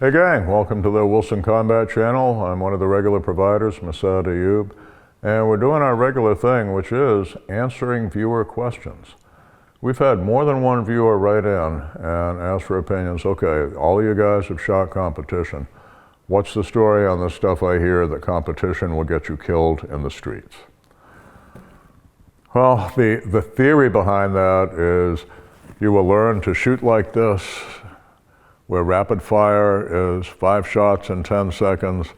Hey gang, welcome to the Wilson Combat Channel. I'm one of the regular providers, Massad Ayoob, and we're doing our regular thing, which is answering viewer questions. We've had more than one viewer write in and ask for opinions. Okay, all of you guys have shot competition. What's the story on the stuff I hear that competition will get you killed in the streets? Well, the theory behind that is you will learn to shoot like this, where rapid fire is 5 shots in 10 seconds,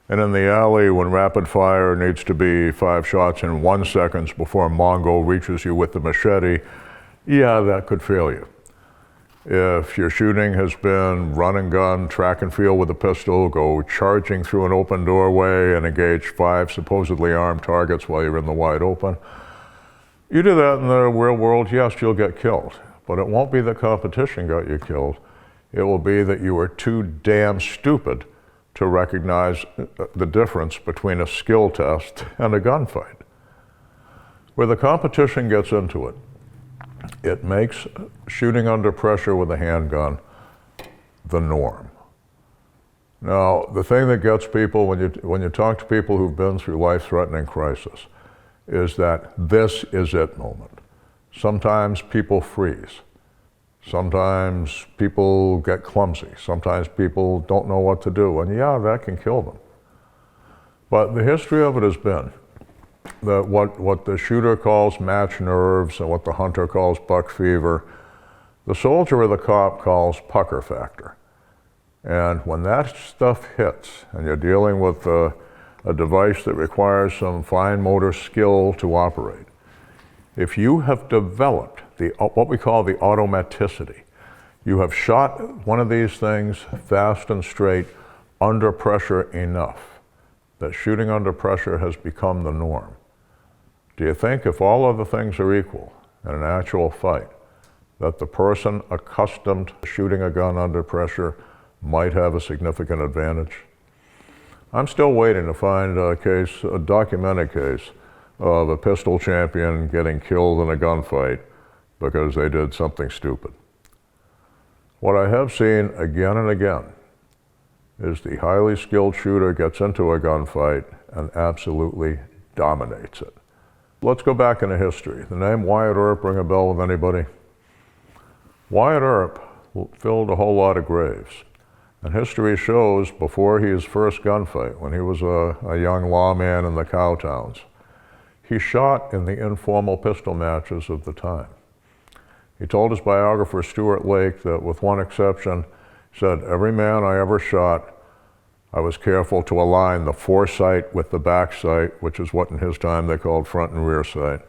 and in the alley when rapid fire needs to be 5 shots in 1 second before Mongo reaches you with the machete, yeah, that could fail you. If your shooting has been run and gun, track and field with a pistol, go charging through an open doorway and engage 5 supposedly armed targets while you're in the wide open, you do that in the real world, yes, you'll get killed. But it won't be that competition got you killed. It will be that you were too damn stupid to recognize the difference between a skill test and a gunfight. Where the competition gets into it, it makes shooting under pressure with a handgun the norm. Now, the thing that gets people when you talk to people who've been through life-threatening crisis is that this is it moment. Sometimes people freeze. Sometimes people get clumsy. Sometimes people don't know what to do. And yeah, that can kill them. But the history of it has been that what the shooter calls match nerves and what the hunter calls buck fever, the soldier or the cop calls pucker factor. And when that stuff hits and you're dealing with a device that requires some fine motor skill to operate, if you have developed what we call the automaticity, you have shot one of these things fast and straight under pressure enough that shooting under pressure has become the norm. Do you think if all other things are equal in an actual fight, that the person accustomed to shooting a gun under pressure might have a significant advantage? I'm still waiting to find a documented case of a pistol champion getting killed in a gunfight because they did something stupid. What I have seen again and again is the highly skilled shooter gets into a gunfight and absolutely dominates it. Let's go back into history. The name Wyatt Earp ring a bell with anybody? Wyatt Earp filled a whole lot of graves. And history shows before his first gunfight, when he was a young lawman in the cow towns, he shot in the informal pistol matches of the time. He told his biographer, Stuart Lake, that with one exception, he said, every man I ever shot, I was careful to align the foresight with the back sight, which is what in his time they called front and rear sight.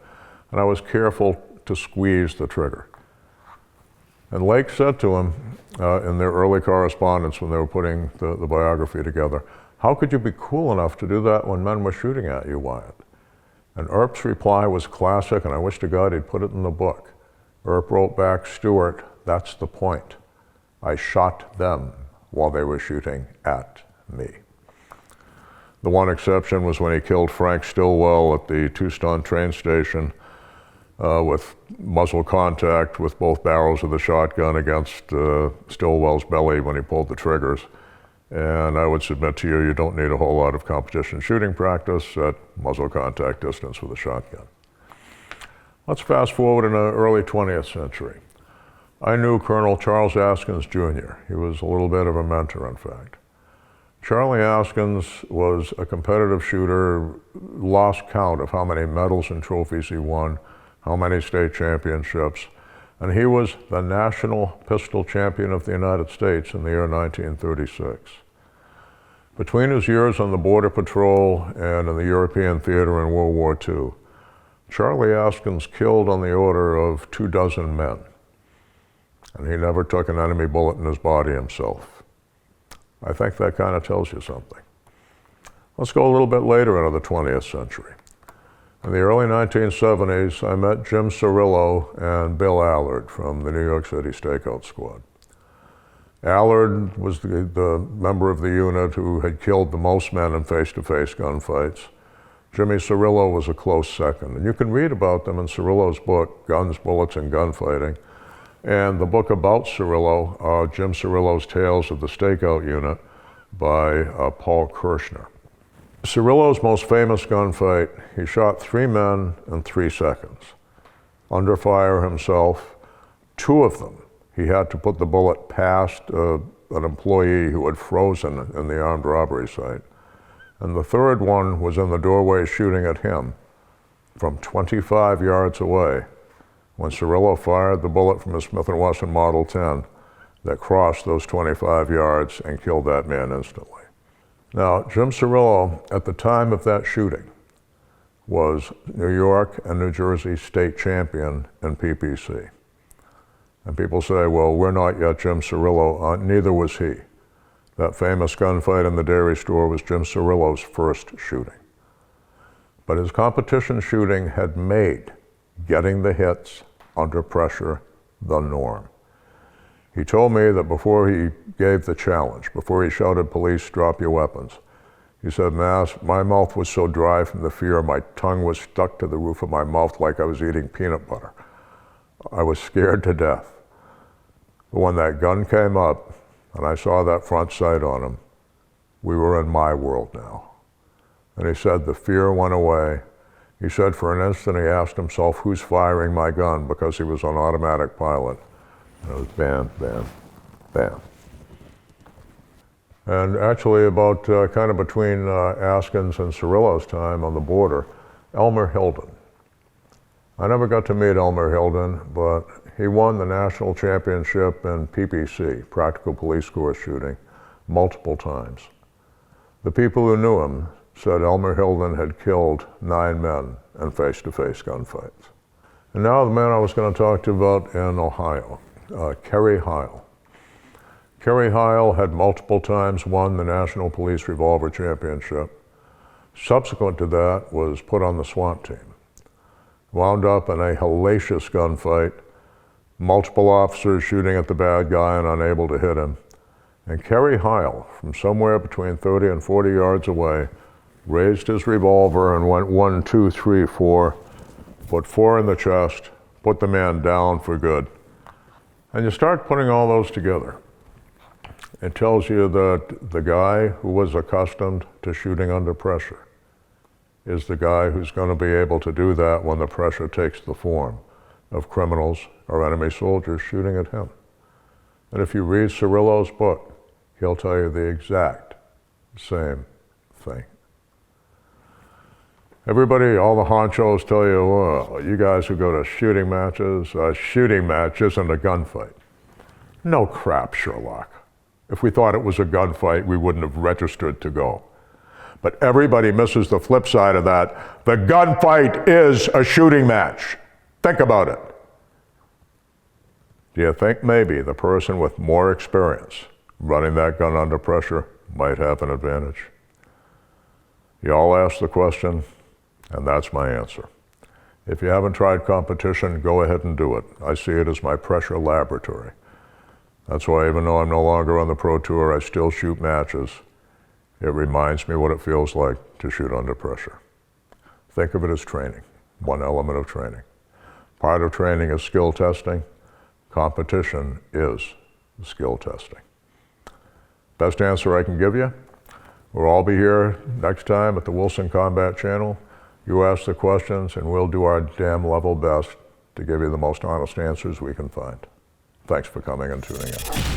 And I was careful to squeeze the trigger. And Lake said to him in their early correspondence when they were putting the biography together, how could you be cool enough to do that when men were shooting at you, Wyatt? And Earp's reply was classic, and I wish to God he'd put it in the book. Earp wrote back, Stuart, that's the point. I shot them while they were shooting at me. The one exception was when he killed Frank Stillwell at the Tucson train station with muzzle contact with both barrels of the shotgun against Stillwell's belly when he pulled the triggers. And I would submit to you, you don't need a whole lot of competition shooting practice at muzzle contact distance with a shotgun. Let's fast forward in the early 20th century. I knew Colonel Charles Askins Jr. He was a little bit of a mentor, in fact. Charlie Askins was a competitive shooter, lost count of how many medals and trophies he won, how many state championships, and he was the national pistol champion of the United States in the year 1936. Between his years on the Border Patrol and in the European theater in World War II, Charlie Askins killed on the order of 24 men, and he never took an enemy bullet in his body himself. I think that kind of tells you something. Let's go a little bit later into the 20th century. In the early 1970s, I met Jim Cirillo and Bill Allard from the New York City Stakeout Squad. Allard was the member of the unit who had killed the most men in face-to-face gunfights. Jimmy Cirillo was a close second. And you can read about them in Cirillo's book, Guns, Bullets, and Gunfighting. and the book about Cirillo, Jim Cirillo's Tales of the Stakeout Unit by Paul Kirshner. Cirillo's most famous gunfight, he shot 3 men in 3 seconds. Under fire himself, 2 of them, he had to put the bullet past an employee who had frozen in the armed robbery site. And the 3rd one was in the doorway shooting at him from 25 yards away when Cirillo fired the bullet from his Smith & Wesson Model 10 that crossed those 25 yards and killed that man instantly. Now, Jim Cirillo, at the time of that shooting, was New York and New Jersey state champion in PPC. And people say, well, we're not yet Jim Cirillo. Neither was he. That famous gunfight in the dairy store was Jim Cirillo's first shooting. But his competition shooting had made getting the hits under pressure the norm. He told me that before he gave the challenge, before he shouted, "Police, drop your weapons," he said, "Mass, my mouth was so dry from the fear, my tongue was stuck to the roof of my mouth like I was eating peanut butter. I was scared to death." But when that gun came up and I saw that front sight on him, we were in my world now. And he said the fear went away. He said for an instant he asked himself, who's firing my gun, because he was on automatic pilot. And it was bam, bam, bam. And actually about kind of between Askins and Cirillo's time on the border, Elmer Hilden. I never got to meet Elmer Hilden, but he won the national championship in PPC, Practical Police Course Shooting, multiple times. The people who knew him said Elmer Hilden had killed 9 men in face-to-face gunfights. And now the man I was going to talk to you about in Ohio, Kerry Heil. Kerry Heil had multiple times won the National Police Revolver Championship. Subsequent to that was put on the SWAT team. Wound up in a hellacious gunfight, multiple officers shooting at the bad guy and unable to hit him. And Kerry Heil, from somewhere between 30 and 40 yards away, raised his revolver and went 1, 2, 3, 4, put 4 in the chest, put the man down for good. And you start putting all those together. It tells you that the guy who was accustomed to shooting under pressure is the guy who's going to be able to do that when the pressure takes the form of criminals or enemy soldiers shooting at him. And if you read Cirillo's book, he'll tell you the exact same thing. Everybody, all the honchos tell you, well, you guys who go to shooting matches, a shooting match isn't a gunfight. No crap, Sherlock. If we thought it was a gunfight, we wouldn't have registered to go. But everybody misses the flip side of that. The gunfight is a shooting match. Think about it. Do you think maybe the person with more experience running that gun under pressure might have an advantage? You all ask the question, and that's my answer. If you haven't tried competition, go ahead and do it. I see it as my pressure laboratory. That's why even though I'm no longer on the Pro Tour, I still shoot matches. It reminds me what it feels like to shoot under pressure. Think of it as training, one element of training. Part of training is skill testing. Competition is skill testing. Best answer I can give you. We'll all be here next time at the Wilson Combat Channel. You ask the questions and we'll do our damn level best to give you the most honest answers we can find. Thanks for coming and tuning in.